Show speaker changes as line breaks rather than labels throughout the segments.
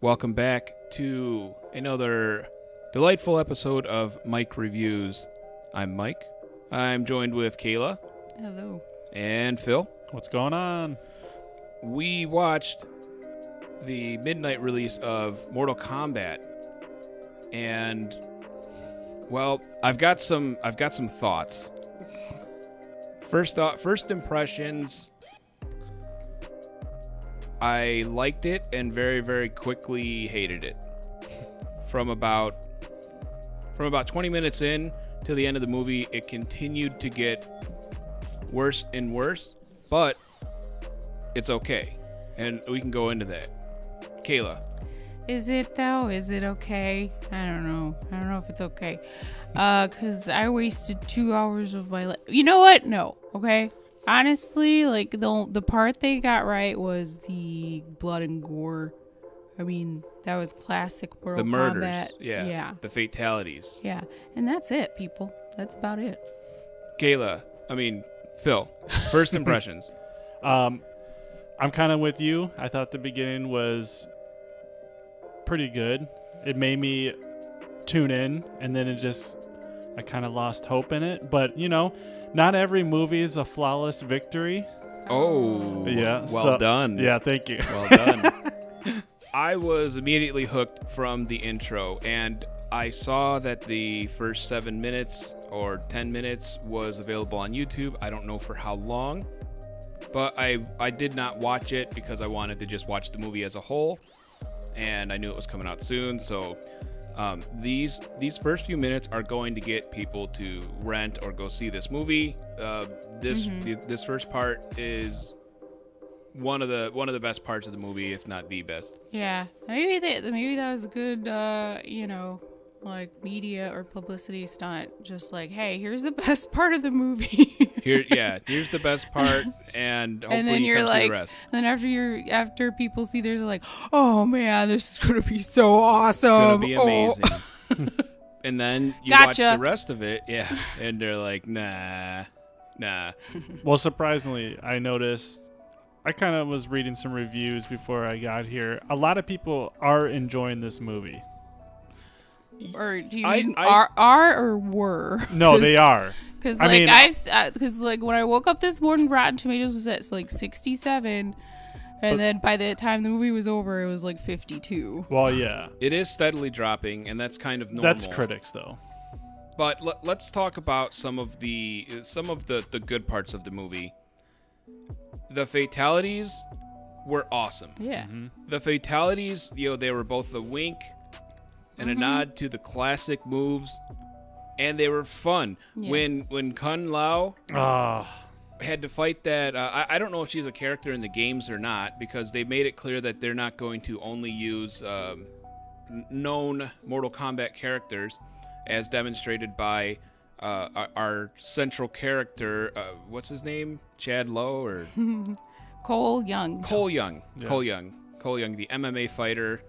Welcome back to another delightful episode of Mike Reviews. I'm Mike. I'm joined with Kayla.
Hello.
And Phil.
What's going on?
We watched the midnight release of Mortal Kombat, and well, I've got some thoughts. First impressions. I liked it and very, very quickly hated it. From about 20 minutes in to the end of the movie, it continued to get worse and worse, but it's okay, and we can go into that. Kayla.
Is it though? Is it okay? I don't know. I don't know if it's okay. Cause I wasted 2 hours of my life. You know what? No. Okay. Honestly, like the part they got right was the blood and gore. I mean, that was classic Mortal
The murders.
Kombat.
Yeah. The fatalities.
Yeah. And that's it, people. That's about it.
Phil, first impressions.
I'm kind of with you. I thought the beginning was pretty good. It made me tune in, and then I kind of lost hope in it. But, you know, not every movie is a flawless victory.
Oh,
yeah.
Well done.
Yeah, thank you.
Well done. I was immediately hooked from the intro, and I saw that the first 7 minutes or 10 minutes was available on YouTube. I don't know for how long, but I did not watch it because I wanted to just watch the movie as a whole, and I knew it was coming out soon. So these first few minutes are going to get people to rent or go see this movie. This first part is one of the best parts of the movie, if not the best.
Yeah. Maybe that was a good, like media or publicity stunt. Just like, hey, here's the best part of the movie.
Here's the best part, and hopefully
and then
you
you're
come
like,
see the rest.
And then after people see they're like, oh man, this is gonna be so awesome.
It's gonna be amazing. And then you watch the rest of it, and they're like, nah.
Well, surprisingly, I noticed. I kind of was reading some reviews before I got here. A lot of people are enjoying this movie.
Or do you mean are or were?
No, they are.
Because like when I woke up this morning, Rotten Tomatoes was at like 67, and then by the time the movie was over, it was like 52.
Well, yeah,
it is steadily dropping, and that's kind of normal.
That's critics, though.
But let's talk about some of the good parts of the movie. The fatalities were awesome.
Yeah.
Mm-hmm.
The fatalities, they were both a wink and a nod to the classic moves, and they were fun.
Yeah.
When Kun Lao had to fight that, I don't know if she's a character in the games or not, because they made it clear that they're not going to only use known Mortal Kombat characters, as demonstrated by our central character, what's his name? Chad Lowe or
Cole Young.
Cole Young,
yeah.
Cole Young, the MMA fighter.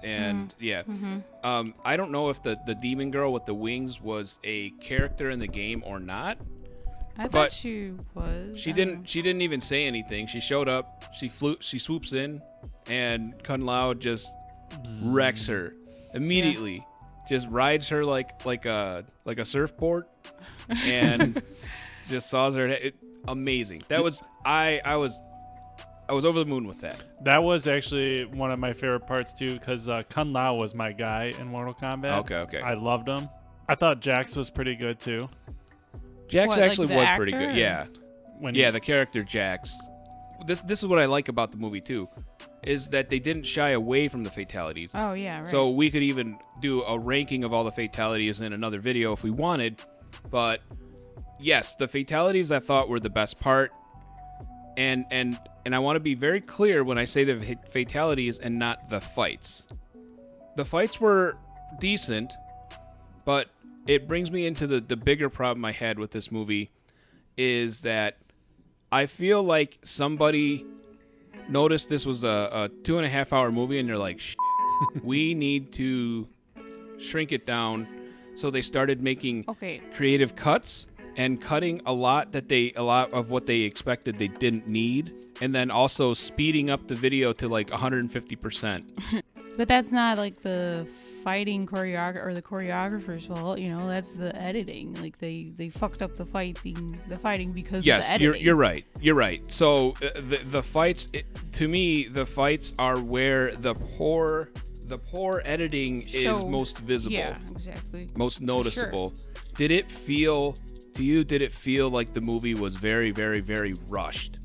And I don't know if the demon girl with the wings was a character in the game or not.
I thought she was.
She didn't even say anything. She showed up. She swoops in, and Kun Lao just wrecks her immediately. Yeah. Just rides her like a surfboard, and just saws her head. Amazing. That was I was over the moon with that.
That was actually one of my favorite parts too, because Kun Lao was my guy in Mortal Kombat.
Okay.
I loved him. I thought Jax was pretty good too.
Jax actually was pretty
actor?
good. Yeah. The character Jax. This is what I like about the movie too, is that they didn't shy away from the fatalities.
Oh yeah, right.
So we could even do a ranking of all the fatalities in another video if we wanted. But yes, the fatalities I thought were the best part. And I want to be very clear when I say the fatalities and not the fights. The fights were decent, but it brings me into the bigger problem I had with this movie, is that I feel like somebody noticed this was a 2.5 hour movie, and they're like, we need to shrink it down. So they started making creative cuts and cutting a lot of what they expected they didn't need, and then also speeding up the video to like 150%.
But that's not like the fighting choreographer or the choreographer's fault, you know. That's the editing. Like they fucked up the fighting because of the editing.
Yes, you're right. So the fights, to me, the fights are where the poor editing is most visible.
Yeah, exactly.
Most noticeable. Sure. Did it feel like the movie was very, very, very rushed?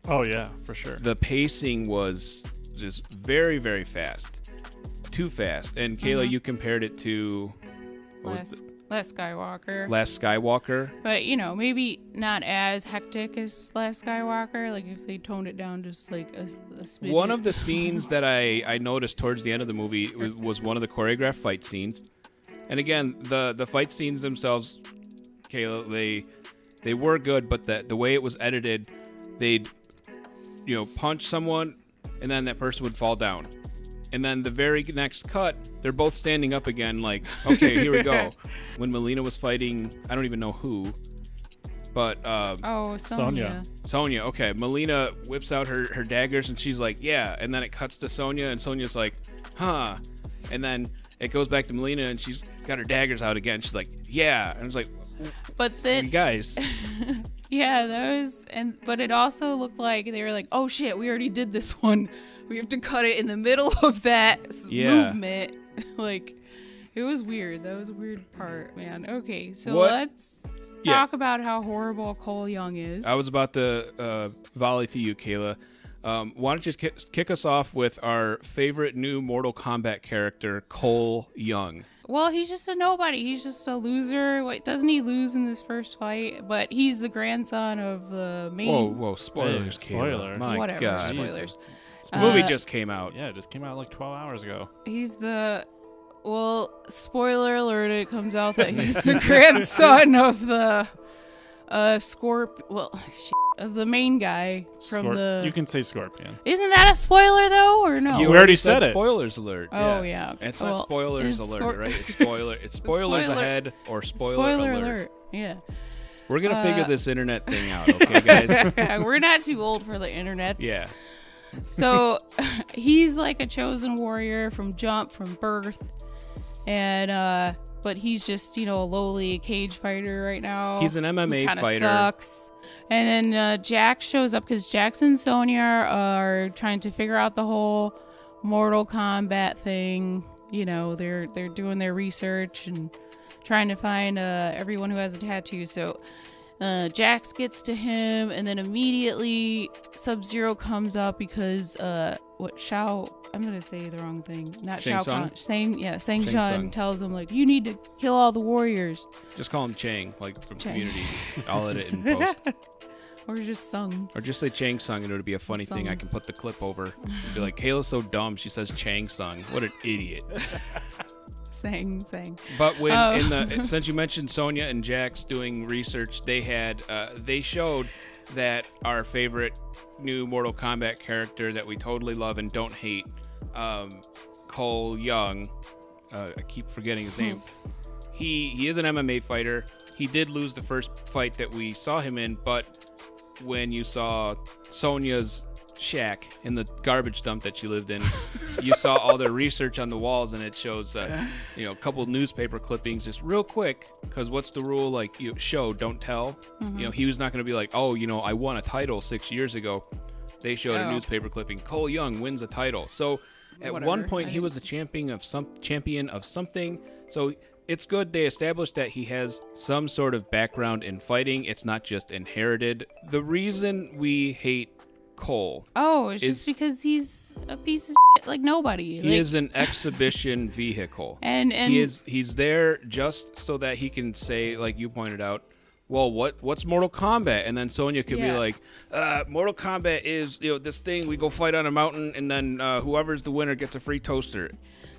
Oh yeah, for sure.
The pacing was just very, very fast. Too fast. And Kayla, you compared it to
Last Skywalker.
Last Skywalker.
But, you know, maybe not as hectic as Last Skywalker. Like, if they toned it down just like a smidget.
One of the scenes that I noticed towards the end of the movie was one of the choreographed fight scenes. And again, the fight scenes themselves, Kayla, they were good, but the way it was edited, they'd, you know, punch someone, and then that person would fall down. And then the very next cut, they're both standing up again, like, okay, here we go. When Mileena was fighting, I don't even know who, but
Sonya.
Sonya, okay. Mileena whips out her daggers, and she's like, yeah. And then it cuts to Sonya, and Sonya's like, huh. And then it goes back to Mileena, and she's got her daggers out again. She's like, yeah. And it's like,
but then
you guys.
Yeah, but it also looked like they were like, oh shit, we already did this one. We have to cut it in the middle of that movement. Like, it was weird. That was a weird part, man. Okay, so let's talk about how horrible Cole Young is.
I was about to volley to you, Kayla. Why don't you kick us off with our favorite new Mortal Kombat character, Cole Young?
Well, he's just a nobody. He's just a loser. Wait, doesn't he lose in this first fight? But he's the grandson of the main...
Whoa, spoilers,
hey, spoiler.
My
Whatever,
God.
spoilers.
This movie just came out.
Yeah, it just came out like 12 hours ago.
He's spoiler alert, it comes out that he's the grandson of the of the main guy from the...
You can say Scorpion.
Isn't that a spoiler, though, or no?
You already said it. Spoilers alert.
Oh, yeah. Okay.
It's not spoilers alert, right? It's spoilers ahead or spoiler alert.
Yeah.
We're going to figure this internet thing out, okay, guys?
We're not too old for the internet.
Yeah.
So he's like a chosen warrior from birth, and but he's just, you know, a lowly cage fighter right now.
He's an MMA fighter.
Sucks. And then Jax shows up because Jax and Sonya are trying to figure out the whole Mortal Kombat thing. You know, they're doing their research and trying to find everyone who has a tattoo. So Jax gets to him, and then immediately Sub-Zero comes up because I'm gonna say the wrong thing. Not Shao Kahn. Shang Tsung tells him, like, you need to kill all the warriors.
Just call him Chang, like from Community. I'll edit in post.
Or just Sung.
Or just say Chang Sung, and it'll be a funny thing. I can put the clip over and be like, Kayla's so dumb, she says Chang Sung. What an idiot.
Sang.
But when since you mentioned Sonya and Jax doing research, they showed that our favorite new Mortal Kombat character that we totally love and don't hate, Cole Young, I keep forgetting his name. He is an MMA fighter. He did lose the first fight that we saw him in, but when you saw Sonya's shack in the garbage dump that she lived in, you saw all their research on the walls, and it shows a couple newspaper clippings just real quick, because what's the rule? Like, show, don't tell. You know, he was not going to be like, oh, you know, I won a title 6 years ago. They showed a newspaper clipping, Cole Young wins a title. So at one point he was a champion of something. So it's good they established that he has some sort of background in fighting. It's not just inherited. The reason we hate Cole
it's just because he's a piece of shit, like nobody.
He is an exhibition vehicle, and he's there just so that he can say, like you pointed out, well, what's Mortal Kombat? And then Sonya could be like, Mortal Kombat is, you know, this thing we go fight on a mountain, and then whoever's the winner gets a free toaster.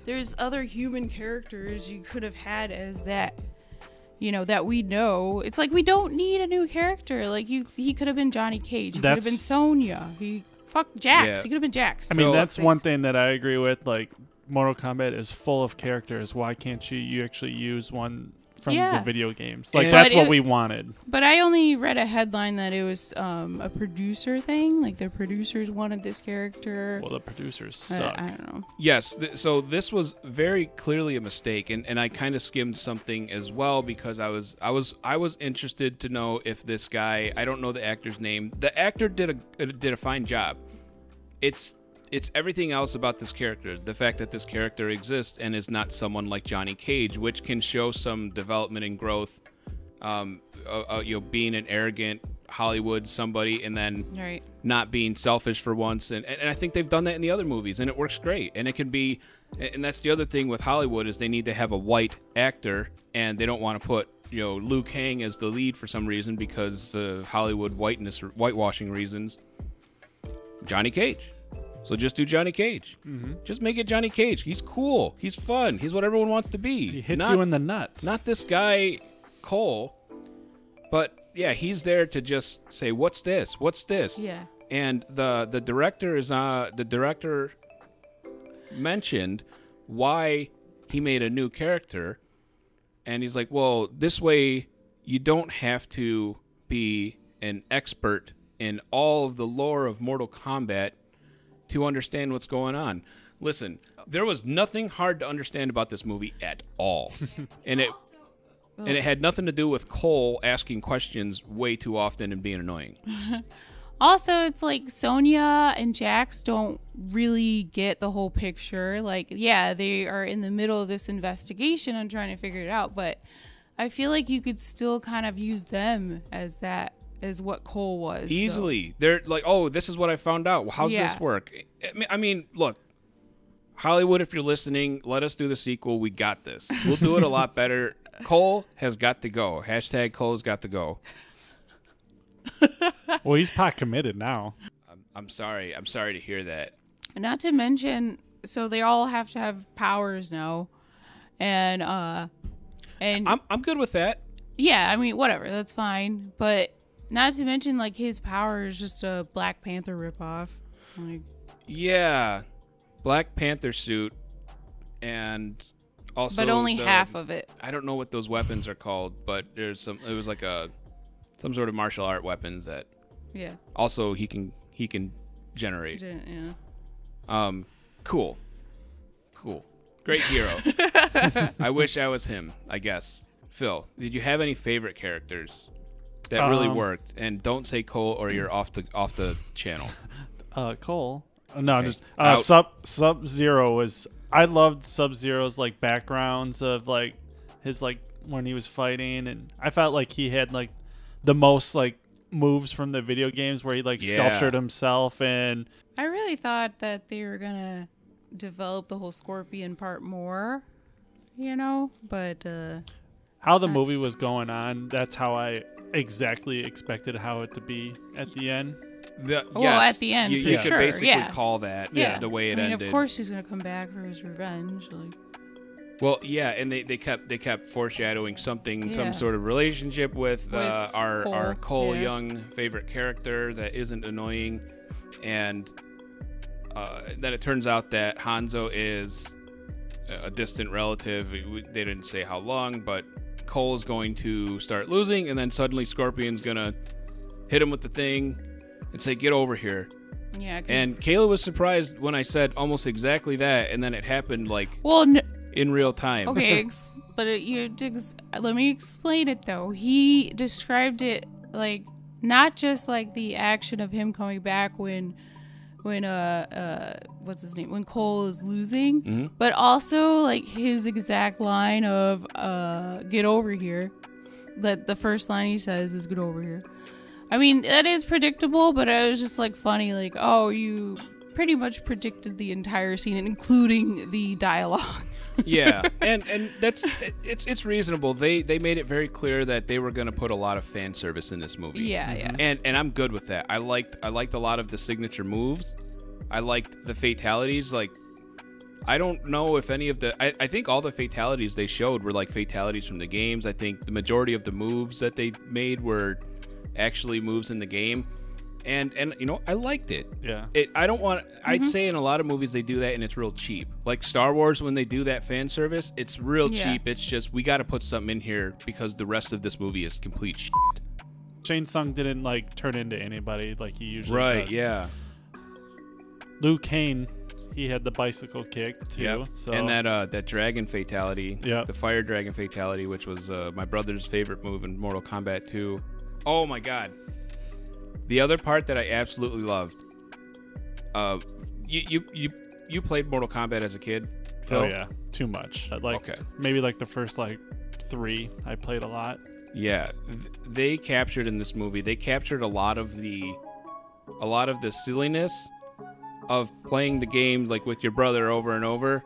There's other human characters you could have had as that, you know, that we know. It's like we don't need a new character. Like he could have been Johnny Cage. He could have been Sonya. Fuck Jax.
Yeah.
He could have been Jax.
I mean, that's one thing that I agree with. Like, Mortal Kombat is full of characters. Why can't you actually use one from
Yeah.
the video games. Like
And-
that's
But
what
it-
we wanted.
But I only read a headline that it was a producer thing. Like the producers wanted this character.
Well, the producers
I
suck.
don't know.
Yes, so this was very clearly a mistake, and I kind of skimmed something as well because I was interested to know if this guy, I don't know the actor's name. The actor did a fine job. It's everything else about this character. The fact that this character exists and is not someone like Johnny Cage, which can show some development and growth. Being an arrogant Hollywood somebody and then
Right.
not being selfish for once, and I think they've done that in the other movies, and it works great. And it can be, and that's the other thing with Hollywood is they need to have a white actor, and they don't want to put Liu Kang as the lead for some reason because Hollywood whitewashing reasons. Johnny Cage. So just do Johnny Cage.
Mm-hmm.
Just make it Johnny Cage. He's cool. He's fun. He's what everyone wants to be.
He hits you in the nuts.
Not this guy Cole, but yeah, he's there to just say, "What's this? What's this?"
Yeah.
And the director mentioned why he made a new character, and he's like, "Well, this way you don't have to be an expert in all of the lore of Mortal Kombat to understand what's going on." Listen, there was nothing hard to understand about this movie at all, and it had nothing to do with Cole asking questions way too often and being annoying.
Also, it's like Sonya and Jax don't really get the whole picture. Like, yeah, they are in the middle of this investigation and trying to figure it out, but I feel like you could still kind of use them as what Cole was.
Easily. They're like, "Oh, this is what I found out. Well, how's this
Yeah.
work?" I mean, look, Hollywood, if you're listening, let us do the sequel. We got this. We'll do it a lot better. Cole has got to go. # Cole's got to go.
Well, he's pot committed now.
I'm sorry. I'm sorry to hear that.
So. Not to mention, so they all have to have powers now. And
I'm good with that.
yeah, I mean, whatever, that's fine. But not to mention, like, his power is just a Black Panther ripoff. Like,
Yeah. Black Panther suit and also
but only half of it.
I don't know what those weapons are called, but it was like some sort of martial art weapons that
Yeah.
also he can generate.
Yeah.
Cool. Great hero. I wish I was him, I guess. Phil, did you have any favorite characters that really worked? And don't say Cole or you're off the channel.
Cole. No,
Okay.
just
Out.
Sub-Zero was. I loved Sub-Zero's like backgrounds of like his like when he was fighting, and I felt like he had like the most like moves from the video games where he like
Yeah.
sculptured himself, and
I really thought that they were gonna develop the whole Scorpion part more, but
how the movie was going on. That's how I exactly expected how it to be at the end.
At the end,
you
for
could
sure,
basically
yeah.
call that
yeah,
the way it
I mean,
ended.
of course he's gonna come back for his revenge. Like,
Well, yeah, and they kept foreshadowing something,
Yeah.
some sort of relationship with our
Cole.
Cole
Yeah.
Young favorite character that isn't annoying, and then it turns out that Hanzo is a distant relative. They didn't say how long, but Cole's going to start losing, and then suddenly Scorpion's gonna hit him with the thing and say, "Get over here."
yeah.
And Kayla was surprised when I said almost exactly that, and then it happened like
well,
in real time.
okay, let me explain it though. He described it like not just like the action of him coming back when what's his name, when Cole is losing,
Mm-hmm.
but also like his exact line of "Get over here." That the first line he says is "Get over here." I mean, that is predictable, but it was just like funny, like, oh, you pretty much predicted the entire scene, including the dialogue.
Yeah, and it's reasonable. They made it very clear that they were going to put a lot of fan service in this movie.
Yeah, yeah.
And I'm good with that. I liked a lot of the signature moves. I liked the fatalities. Like, I don't know if any of the I think all the fatalities they showed were like fatalities from the games. I think the majority of the moves that they made were actually moves in the game. And you know, I liked it.
Yeah.
I don't want. I'd say in a lot of movies they do that, and it's real cheap. Like Star Wars, when they do that fan service, it's real cheap. It's just we got to put something in here because the rest of this movie is complete shit.
Shang Tsung didn't like turn into anybody like he usually does.
Right? Yeah.
Liu Kang, he had the bicycle kick too.
Yep.
So
And that dragon fatality,
Yep.
the fire dragon fatality, which was my brother's favorite move in Mortal Kombat 2. Oh my god. The other part that I absolutely loved. You played Mortal Kombat as a kid, Phil?
Oh yeah, too much. Maybe like the first like 3 I played a lot.
Yeah, they captured in this movie. They captured a lot of the silliness of playing the game like with your brother over and over.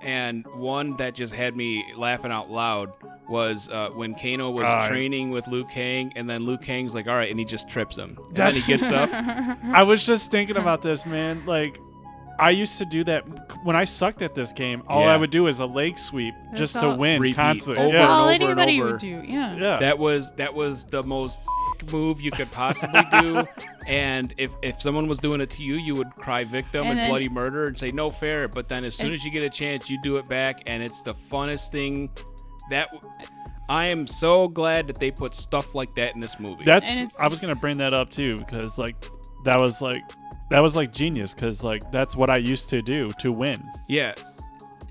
And one that just had me laughing out loud was when Kano was training with Liu Kang, and then Liu Kang's like, all right, and he just trips him. And then he gets up.
I was just thinking about this, man. Like, I used to do that when I sucked at this game. All I would do is a leg sweep just to win constantly.
Over
That's all
and over
anybody
and over.
would do. Yeah.
Yeah.
That was the most move you could possibly do. And if someone was doing it to you, you would cry victim and
then,
bloody murder and say no fair. But then as soon as you get a chance, you do it back, and it's the funnest thing. I am so glad that they put stuff like that in this movie.
I was gonna bring that up too, because like that was like genius, because like that's what I used to do to win.
Yeah.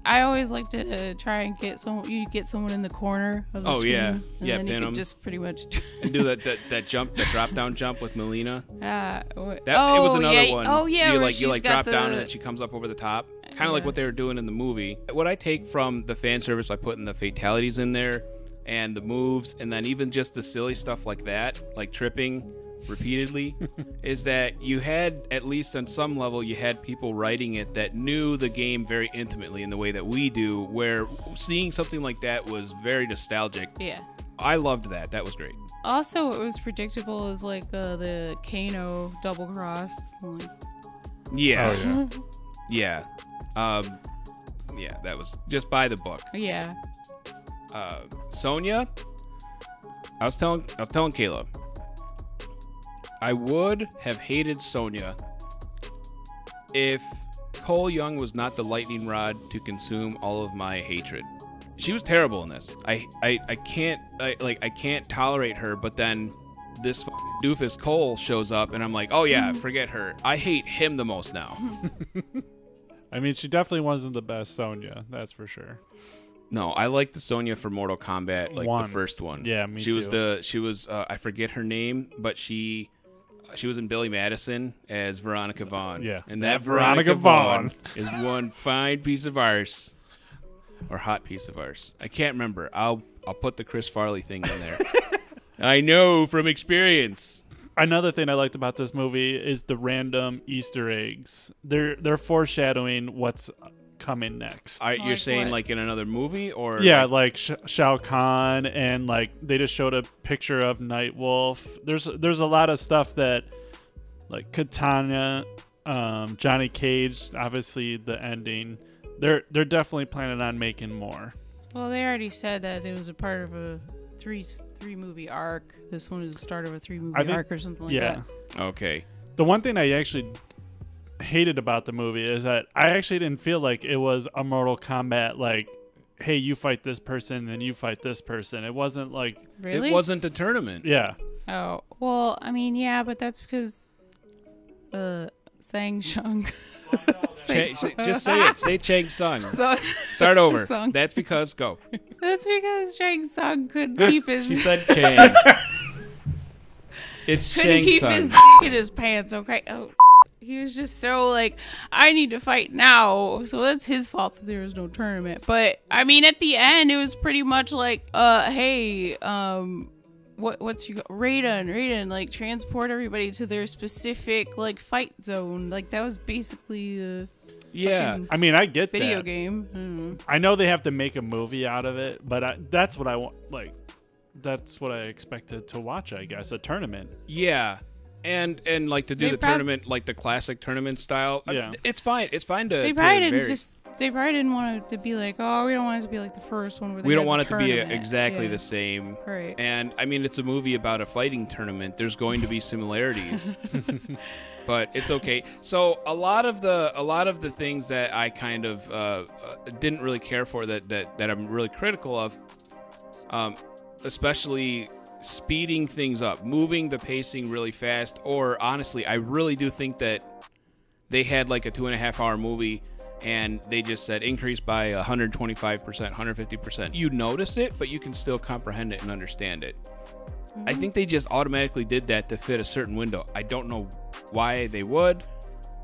I always like to try and get someone in the corner of the screen.
Yeah.
And
Yeah,
then you
pin
could
'em.
just pretty much
And do that jump, that drop down jump with Mileena.
it
Was another one.
Oh yeah,
you drop down and then she comes up over the top. Kind of like what they were doing in the movie. What I take from the fan service by putting the fatalities in there and the moves, and then even just the silly stuff like that, like tripping repeatedly, is that you had, at least on some level, you had people writing it that knew the game very intimately in the way that we do, where seeing something like that was very nostalgic.
Yeah.
I loved that. That was great.
Also, what was predictable is like the Kano double cross. Like,
Yeah.
Oh, yeah.
Yeah. Yeah, that was just by the book.
yeah.
Sonya, I was telling Kayla, I would have hated Sonya if Cole Young was not the lightning rod to consume all of my hatred. She was terrible in this. I can't tolerate her, but then this doofus Cole shows up and I'm like, oh yeah, forget her. I hate him the most now.
I mean, she definitely wasn't the best Sonya, that's for sure.
No, I like the Sonya from Mortal Kombat, like the first one.
Yeah, me
she
too.
She was I forget her name, but she was in Billy Madison as Veronica Vaughn.
Yeah,
and that Veronica Vaughn is one fine piece of arse, or hot piece of arse. I can't remember. I'll put the Chris Farley thing in there. I know from experience.
Another thing I liked about this movie is the random Easter eggs. They're foreshadowing what's coming next.
You're saying like in another movie, or
like Shao Kahn, and like they just showed a picture of Nightwolf. There's a lot of stuff that, like Katana, Johnny Cage, obviously the ending. They're definitely planning on making more.
Well, they already said that it was a part of a three movie arc. This one is the start of a 3 movie arc or something like that.
Okay.
The one thing I actually hated about the movie is that I actually didn't feel like it was a Mortal Kombat, like, hey, you fight this person and you fight this person. It wasn't like...
Really?
It wasn't a tournament.
Yeah.
Oh, well, I mean, yeah, but that's because Shang.
Just say it. Say Chang Sung.
So,
Start over.
Sung.
That's because go.
That's because Shang Tsung couldn't keep his...
She said Chang. It's
couldn't
Shang
keep
Tsung.
his dick in his pants, okay? Oh, he was just so like, I need to fight now. So that's his fault that there was no tournament. But, I mean, at the end, it was pretty much like, hey, what's your raiden, like transport everybody to their specific like fight zone. Like that was basically the
I mean, I get
video
that.
game.
I know they have to make a movie out of it, but that's what I want. Like, that's what I expected to watch. I guess a tournament.
Yeah. And like to do the tournament like the classic tournament style.
Yeah.
It's fine. It's fine to.
They probably didn't
vary.
just They probably didn't want it to be like, oh, we don't want it to be like the first one. Where they
We don't
had
want
the
it to be
tournament.
exactly the same.
Right.
And I mean, it's a movie about a fighting tournament. There's going to be similarities, but it's okay. So a lot of the things that I kind of didn't really care for that I'm really critical of, especially speeding things up, moving the pacing really fast, or honestly, I really do think that they had like a 2.5-hour movie and they just said increase by 125%, 150%. You notice it, but you can still comprehend it and understand it. I think they just automatically did that to fit a certain window. I don't know why they would,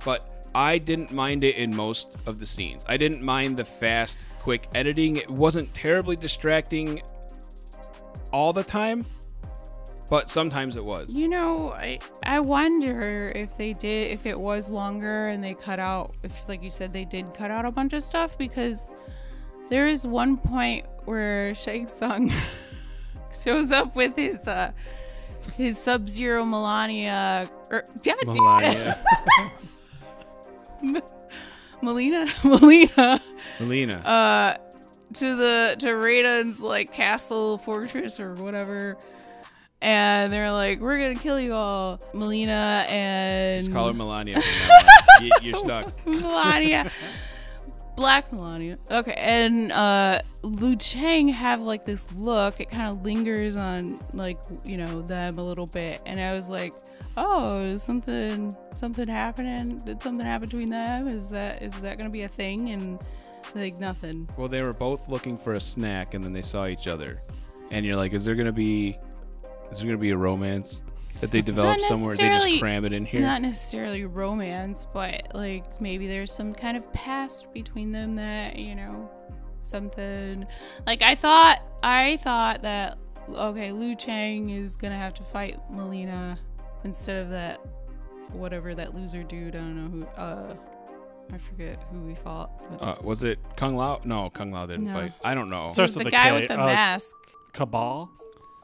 but I didn't mind it in most of the scenes. I didn't mind the fast, quick editing. It wasn't terribly distracting all the time, but sometimes it was.
You know, I wonder if it was longer and they cut out, if like you said, they did cut out a bunch of stuff, because there is one point where Shang Tsung shows up with his Sub-Zero Melania, or
Melania.
Mileena. To Raiden's like castle, fortress, or whatever. And they're like, we're gonna kill you all, Mileena, and
Just call her Melania from now on. You're stuck.
Melania, Black Melania. Okay, and Liu Chang have like this look. It kind of lingers on like, you know, them a little bit, and I was like, oh, is something happening? Did something happen between them? Is that gonna be a thing? And like nothing.
Well, they were both looking for a snack, and then they saw each other, and you're like, is there gonna be a romance that they develop somewhere? They just cram it in here.
Not necessarily romance, but like maybe there's some kind of past between them that, you know, something. Like I thought that, okay, Liu Chang is gonna have to fight Mileena instead of that loser dude. I don't know who. I forget who we fought.
Was it Kung Lao? No, Kung Lao didn't fight. I don't know.
Starts
the
with
guy
K.
with the mask.
Cabal.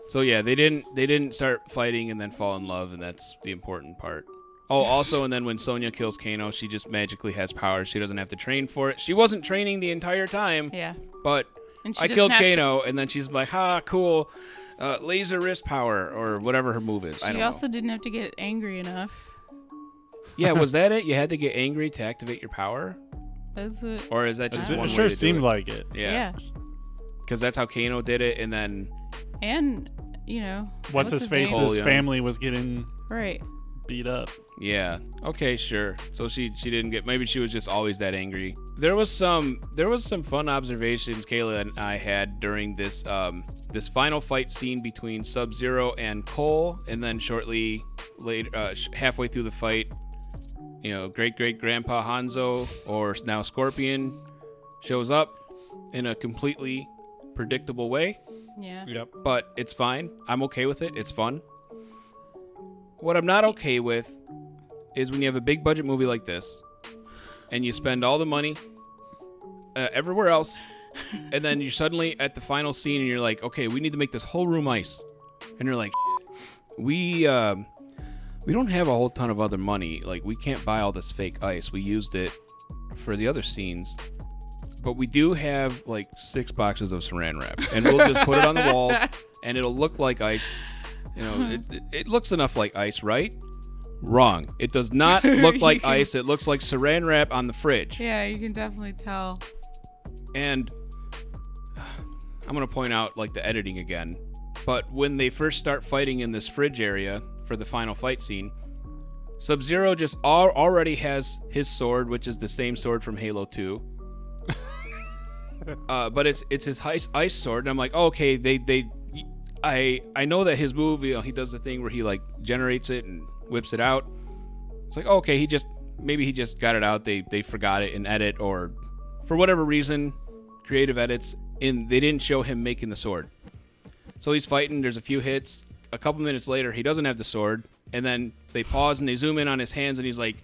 So yeah, they didn't start fighting and then fall in love, and that's the important part. Oh, also, and then when Sonya kills Kano, she just magically has powers. She doesn't have to train for it. She wasn't training the entire time.
Yeah.
But I killed Kano, and then she's like, ha, cool, laser wrist power, or whatever her move is. I don't know.
She also didn't have to get angry enough.
Yeah, was that it? You had to get angry to activate your power?
That's it.
Or is that just one way
It
to
sure
do
seemed
it?
like it.
Yeah.
Because that's how Kano did it, and then...
And, you know...
What's his face?
name?
His family was getting
right.
beat up.
Yeah. Okay, sure. So she didn't get... Maybe she was just always that angry. There was some fun observations Kayla and I had during this this final fight scene between Sub-Zero and Cole, and then shortly later, halfway through the fight, you know, great-great-grandpa Hanzo, or now Scorpion, shows up in a completely predictable way.
Yeah.
Yep.
But it's fine. I'm okay with it. It's fun. What I'm not okay with is when you have a big budget movie like this and you spend all the money everywhere else, and then you're suddenly at the final scene and you're like, okay, we need to make this whole room ice. And you're like, we don't have a whole ton of other money. Like, we can't buy all this fake ice. We used it for the other scenes. But we do have like 6 boxes of saran wrap, and we'll just put it on the walls, and it'll look like ice. You know, it looks enough like ice, right? Wrong. It does not look like ice. It looks like saran wrap on the fridge.
Yeah, you can definitely tell.
And I'm gonna point out like the editing again. But when they first start fighting in this fridge area for the final fight scene, Sub-Zero just already has his sword, which is the same sword from Halo 2. But it's his ice sword, and I'm like, oh, okay, I know that his move, you know, he does the thing where he like generates it and whips it out. It's like, oh, okay, maybe he just got it out. They forgot it in edit, or for whatever reason, creative edits, they didn't show him making the sword. So he's fighting. There's a few hits. A couple minutes later, he doesn't have the sword, and then they pause and they zoom in on his hands, and he's like,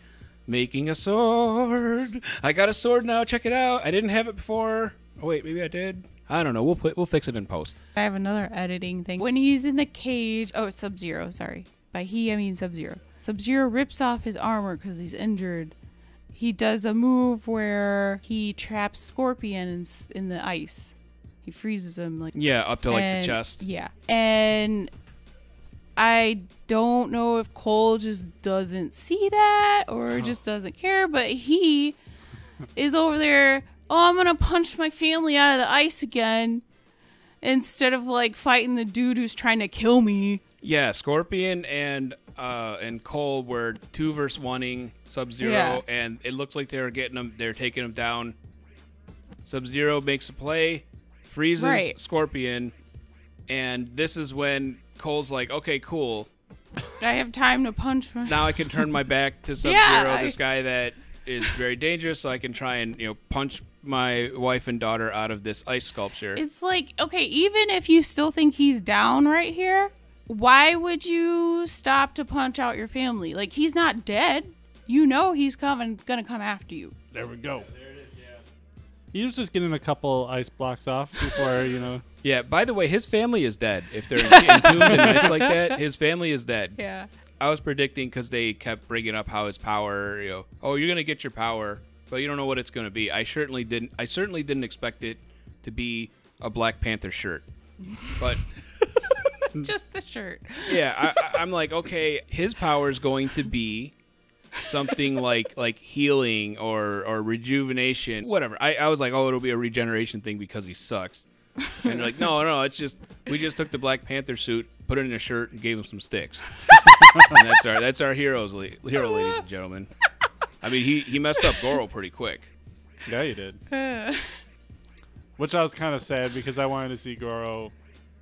making a sword. I got a sword now. Check it out. I didn't have it before. Oh wait, maybe I did. I don't know. We'll fix it in post.
I have another editing thing. When he's in the cage, Sub-Zero, sorry. By he, I mean Sub-Zero. Sub-Zero rips off his armor because he's injured, he does a move where he traps Scorpion in the ice. He freezes him like
up to like the chest.
Yeah, and I don't know if Cole just doesn't see that or just doesn't care, but he is over there. Oh, I'm gonna punch my family out of the ice again, instead of like fighting the dude who's trying to kill me.
Yeah, Scorpion and Cole were 2 versus 1ing Sub-Zero, and it looks like they're taking him down. Sub-Zero makes a play, freezes Scorpion, and this is when Cole's like, okay, cool.
I have time to punch my...
Now I can turn my back to Sub-Zero, this guy that is very dangerous, so I can try and, punch my wife and daughter out of this ice sculpture.
It's like, okay, even if you still think he's down right here, why would you stop to punch out your family? Like, he's not dead. You know he's gonna come after you.
There we go. There it is, yeah. He was just getting a couple ice blocks off before,
Yeah, by the way, his family is dead. If they're entombed in ice like that, his family is dead.
Yeah.
I was predicting because they kept bringing up how his power, oh, you're going to get your power, but you don't know what it's going to be. I certainly didn't expect it to be a Black Panther shirt. But
just the shirt.
Yeah, I'm like, okay, his power is going to be something like healing or rejuvenation, whatever. I was like, oh, it'll be a regeneration thing because he sucks. And they're like, no, it's just we just took the Black Panther suit, put it in a shirt, and gave him some sticks. And that's our hero, ladies and gentlemen. I mean, he messed up Goro pretty quick.
Yeah, he did. Which I was kind of sad because I wanted to see Goro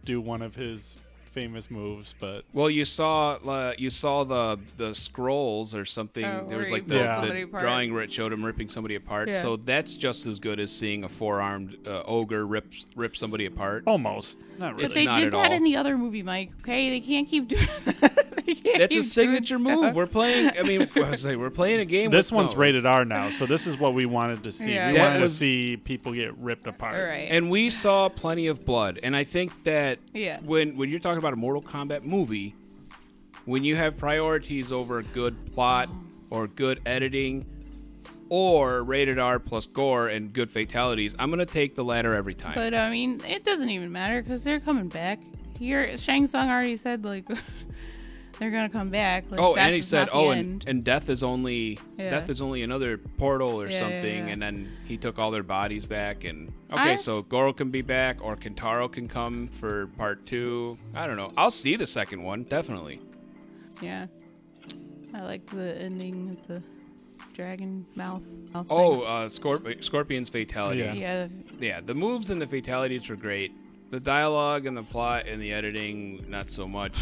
do one of his famous moves, but
you saw the scrolls or something. There was like the drawing where it showed him ripping somebody apart. Yeah. So that's just as good as seeing a 4-armed ogre rip somebody apart.
Almost, not really.
But they did that in the other movie, Mike. Okay, they can't keep doing that.
That's a signature move. We're playing. I mean, we're playing a game.
This one's rated R now, so this is what we wanted to see. We wanted to see people get ripped apart.
Right.
And we saw plenty of blood. And I think that when you're talking about a Mortal Kombat movie, when you have priorities over a good plot or good editing or rated R plus gore and good fatalities, I'm gonna take the latter every time.
But I mean, it doesn't even matter because they're coming back. Here, Shang Tsung already said like they're gonna come back. Like,
and he said, and death is only another portal or something. And then he took all their bodies back. And so Goro can be back, or Kentaro can come for part 2. I don't know. I'll see the second one definitely.
Yeah, I liked the ending of the dragon mouth.
Scorpion's fatality.
Yeah.
The moves and the fatalities were great. The dialogue and the plot and the editing, not so much.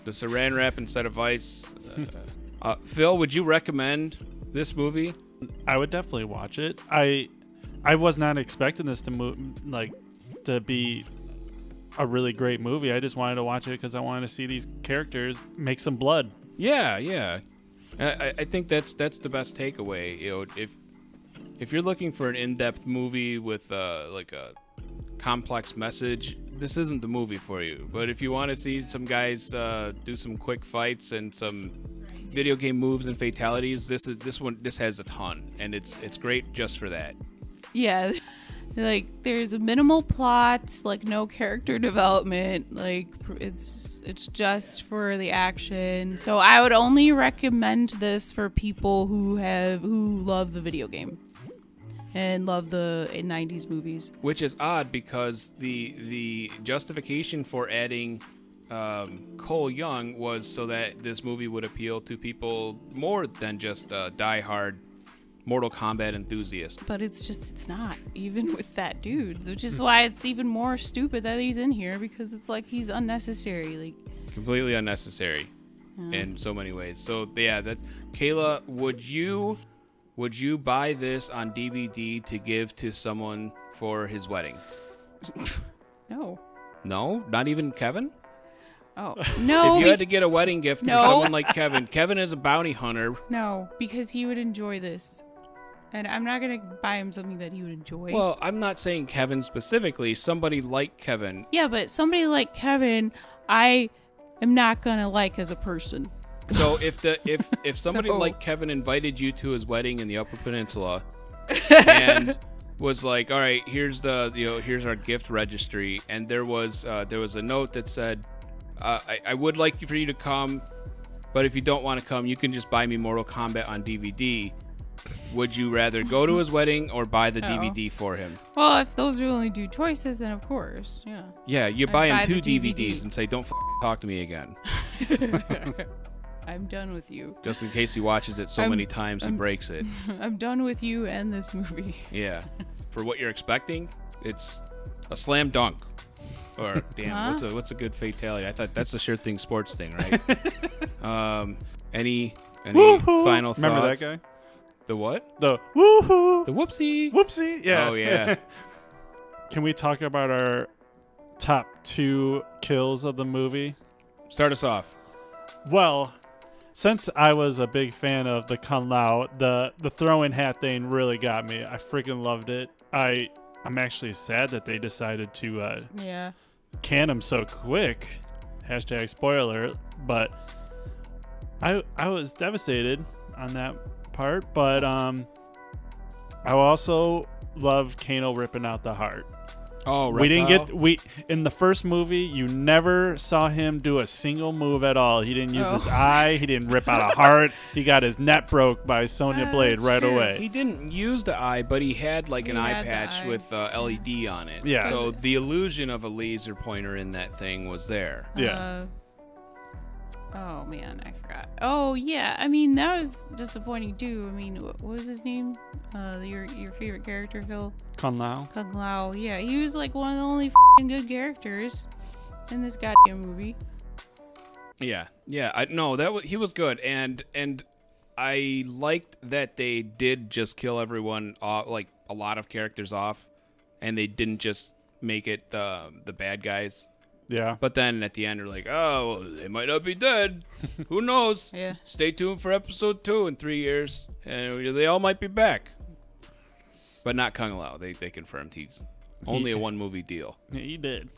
The saran wrap instead of ice. Phil, would you recommend this movie?
I would definitely watch it. I was not expecting this to be a really great movie. I just wanted to watch it because I wanted to see these characters make some blood.
Yeah. I think that's the best takeaway. If you're looking for an in-depth movie with like a complex message, this isn't the movie for you. But if you want to see some guys do some quick fights and some video game moves and fatalities, this has a ton, and it's great just for that.
Yeah, like there's a minimal plot, like no character development, like it's just for the action. So I would only recommend this for people who love the video game and love the 90s movies.
Which is odd because the justification for adding Cole Young was so that this movie would appeal to people more than just die-hard Mortal Kombat enthusiasts.
But it's not, even with that dude. Which is why it's even more stupid that he's in here, because it's like he's unnecessary. Like
completely unnecessary in so many ways. So yeah, that's Kayla, would you buy this on DVD to give to someone for his wedding?
No.
No? Not even Kevin?
Oh, no.
If you had to get a wedding gift for someone like Kevin is a bounty hunter.
No, because he would enjoy this. And I'm not going to buy him something that he would enjoy.
Well, I'm not saying Kevin specifically. Somebody like Kevin.
Yeah, but somebody like Kevin, I am not going to like as a person.
So if somebody
So-
like Kevin invited you to his wedding in the Upper Peninsula and was like, all right, here's here's our gift registry, and there was a note that said, I would like for you to come, but if you don't want to come, you can just buy me Mortal Kombat on DVD. Would you rather go to his wedding or buy the DVD for him?
Well, if those are only two choices, then of course, yeah.
Yeah, you
I'd
buy him
buy
two
the DVD.
DVDs and say, don't talk to me again.
I'm done with you.
Just in case he watches it so many times he breaks it.
I'm done with you and this movie.
Yeah. For what you're expecting, it's a slam dunk. Or damn, what's a good fatality? I thought that's a sure thing sports thing, right? Any final thoughts?
Remember that guy?
The what?
The woohoo!
The whoopsie.
Whoopsie! Yeah.
Oh yeah.
Can we talk about our top 2 kills of the movie?
Start us off.
Well, since I was a big fan of the Kung Lao, the throwing hat thing really got me. I freaking loved it. I'm actually sad that they decided to
Yeah.
can him so quick. Hashtag spoiler. But I was devastated on that part. But I also loved Kano ripping out the heart.
Oh,
We didn't get in the first movie. You never saw him do a single move at all. He didn't use his eye. He didn't rip out a heart. He got his neck broke by Sonya Blade
that's
right
true.
away.
He didn't use the eye, but he had like an
He
eye
had the
patch
eye.
with LED on it.
Yeah.
So the illusion of a laser pointer in that thing was there.
Yeah.
Oh man, I forgot. Oh yeah, I mean that was disappointing too. I mean, what was his name? Your favorite character, Phil?
Kung Lao.
Kung Lao. Yeah, he was like one of the only f***ing good characters in this goddamn movie.
Yeah, he was good, and I liked that they did just kill everyone off, like a lot of characters off, and they didn't just make it the bad guys.
Yeah.
But then at the end, they're like, oh, they might not be dead. Who knows?
Yeah.
Stay tuned for episode 2 in 3 years, and they all might be back. But not Kung Lao. They confirmed he's only a 1-movie deal.
Yeah, he did.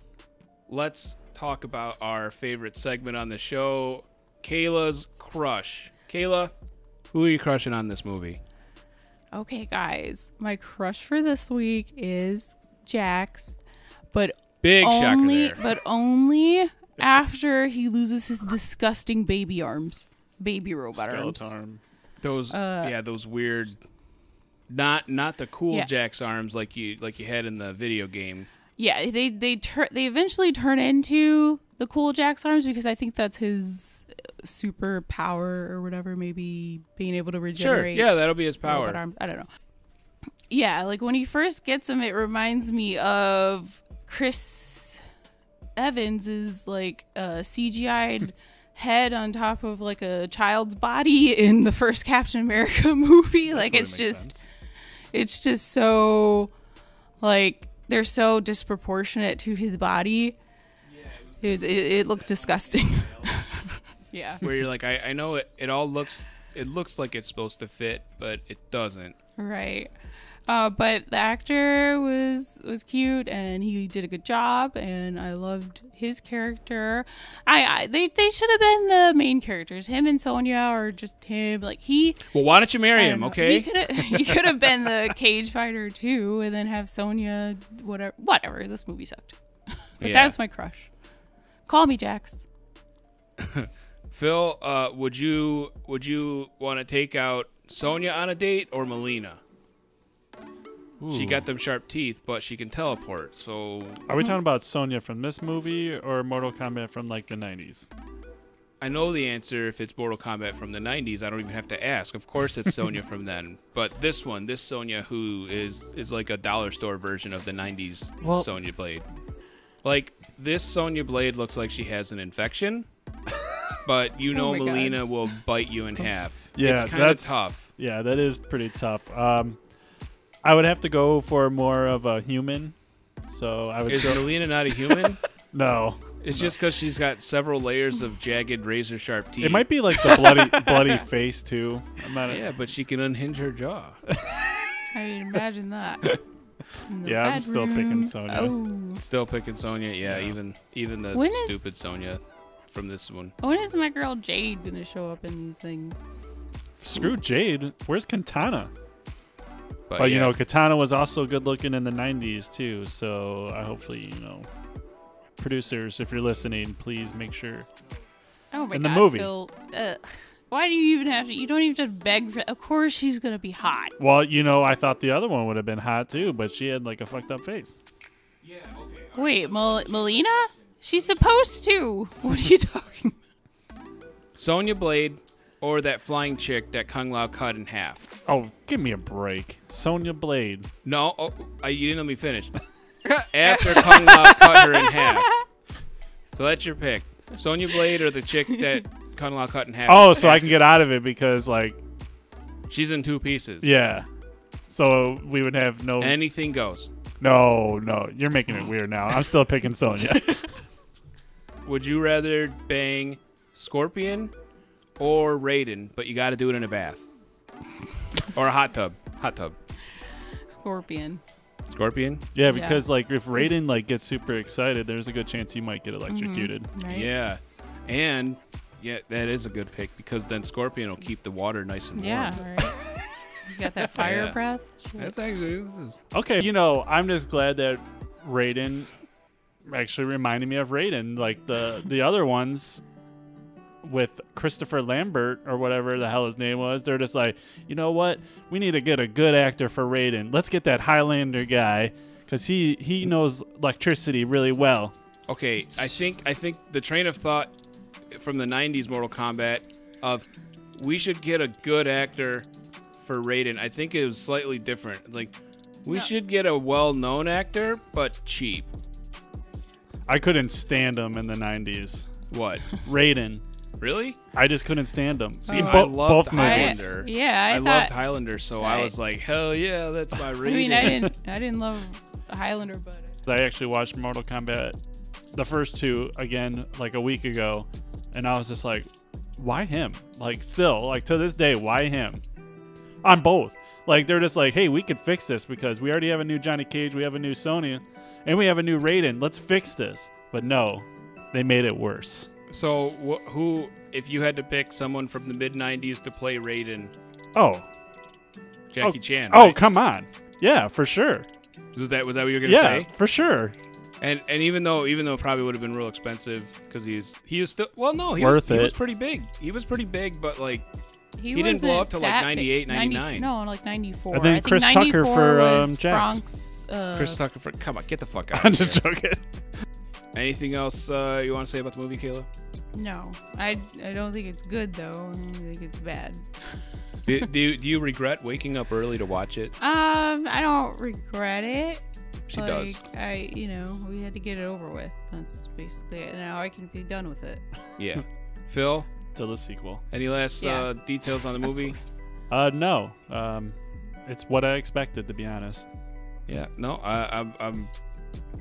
Let's talk about our favorite segment on the show, Kayla's crush. Kayla, who are you crushing on this movie?
Okay, guys, my crush for this week is Jax, but
Big shocker there.
But only after he loses his disgusting baby arms, baby robot arms.
Skeleton arm.
Those those weird, not the cool
Yeah.
Jax arms like you had in the video game.
Yeah, they eventually turn into the cool Jax arms because I think that's his super power or whatever. Maybe being able to regenerate.
Sure, yeah, that'll be his
robot
power.
arms. I don't know. Yeah, like when he first gets them, it reminds me of Chris Evans's like CGI'd head on top of like a child's body in the first Captain America movie. Like it's just so like they're so disproportionate to his body. It looked disgusting. Yeah.
Where you're like, I know it looks like it's supposed to fit, but it doesn't.
Right. But the actor was cute and he did a good job and I loved his character. They should have been the main characters, him and Sonya, or just him. Like
Well, why don't you marry
I
him?
don't know.
Okay.
He could have been the cage fighter too, and then have Sonya. Whatever. This movie sucked. But
Yeah.
that was my crush. Call me Jax.
Phil, would you want to take out Sonya on a date or Mileena? She got them sharp teeth, but she can teleport. So
Are we talking about Sonya from this movie or Mortal Kombat from like the 90s?
I know the answer if it's Mortal Kombat from the 90s. I don't even have to ask. Of course it's Sonya from then. But this Sonya who is like a dollar store version of the 90s Sonya Blade. Like, this Sonya Blade looks like she has an infection, but you know
Oh my
Mileena
God.
will bite you in half.
Yeah,
it's kind of tough.
Yeah, that is pretty tough. I would have to go for more of a human. So I would
Is
go
Mileena not a human?
No.
It's just because she's got several layers of jagged razor sharp teeth.
It might be like the bloody face too. I'm not
Yeah, but she can unhinge her jaw.
I didn't imagine that. In the
Yeah, I'm still
bedroom.
picking Sonya.
Oh.
Still picking Sonya. Yeah, even the
When is-
stupid Sonya. from this one.
When is my girl Jade gonna show up in these things?
Screw Jade. Where's Katana? But you
yeah.
know, Katana was also good looking in the 90s too. So hopefully, you know, producers, if you're listening, please make sure.
Oh my
In
god,
the movie.
Phil. Why do you even have to? You don't even have to beg for. Of course, she's gonna be hot.
Well, you know, I thought the other one would have been hot too, but she had like a fucked up face.
Yeah, okay.
Wait, mileena? She's supposed to. What are you talking about?
Sonya Blade or that flying chick that Kung Lao cut in half.
Oh, give me a break. Sonya Blade.
No, you didn't let me finish. After Kung Lao cut her in half. So that's your pick. Sonya Blade or the chick that Kung Lao cut in half.
Oh, so I can get out of it because, like...
She's in 2 pieces.
Yeah. So we would have no...
Anything goes.
No. You're making it weird now. I'm still picking Sonya.
Would you rather bang Scorpion or Raiden, but you got to do it in a bath? Or a hot tub. Hot tub.
Scorpion.
Scorpion?
Yeah, because like if Raiden like gets super excited, there's a good chance he might get electrocuted.
Right?
Yeah. And, yeah, that is a good pick because then Scorpion will keep the water nice and warm.
Yeah, right. He's got that fire
Yeah.
breath. Shit.
That's actually... This is,
Okay, you know, I'm just glad that Raiden actually reminded me of Raiden. Like the other ones with Christopher Lambert or whatever the hell his name was, they're just like, you know what? We need to get a good actor for Raiden. Let's get that Highlander guy because he knows electricity really well.
okay, I think the train of thought from the 90s Mortal Kombat of we should get a good actor for Raiden, I think it was slightly different. Like, we should get a well-known actor, but cheap.
I couldn't stand him in the 90s.
What?
Raiden.
Really?
I just couldn't stand him.
See,
In
I
both
loved
movies.
Highlander.
I
I
thought,
loved Highlander, so I
Right.
was like, hell yeah, that's my Raiden.
I mean, I didn't love Highlander, but
I actually watched Mortal Kombat, the first 2, again, like a week ago, and I was just like, why him? Like, still, like, to this day, why him? On both. Like, they're just like, hey, we could fix this because we already have a new Johnny Cage, we have a new Sonya, and we have a new Raiden. Let's fix this. But no, they made it worse.
So, who, if you had to pick someone from the mid-90s to play Raiden,
Oh.
Jackie Chan,
Oh,
right?
come on. Yeah, for sure.
Was that what you were going to
Yeah,
say?
for sure.
And even though it probably would have been real expensive because he was still, well, no, he
Worth
was
it.
pretty big. He was pretty big, but like
he
didn't blow
wasn't
up till like
that
98,
big.
99.
No, like 94.
And then
I think
Chris Tucker
94
for,
was
Jax.
Bronx,
Chris Tucker, come on, get the fuck out.
I'm
of
just
here.
joking.
Anything else you want to say about the movie, Kayla?
No, I don't think it's good though. I think it's bad.
do you regret waking up early to watch it?
I don't regret it.
She
like,
does.
We had to get it over with. That's basically it. Now I can be done with it.
Yeah. Phil,
Till the sequel.
any last
Yeah.
details on the movie?
No. It's what I expected, to be honest.
Yeah. No, I'm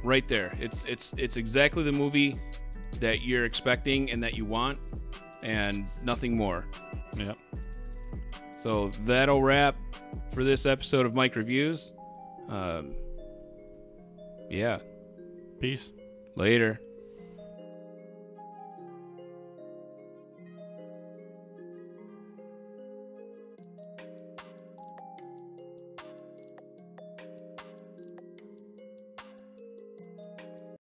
right there. It's exactly the movie that you're expecting and that you want, and nothing more.
Yep.
So that'll wrap for this episode of Mike Reviews. Yeah.
Peace.
Later.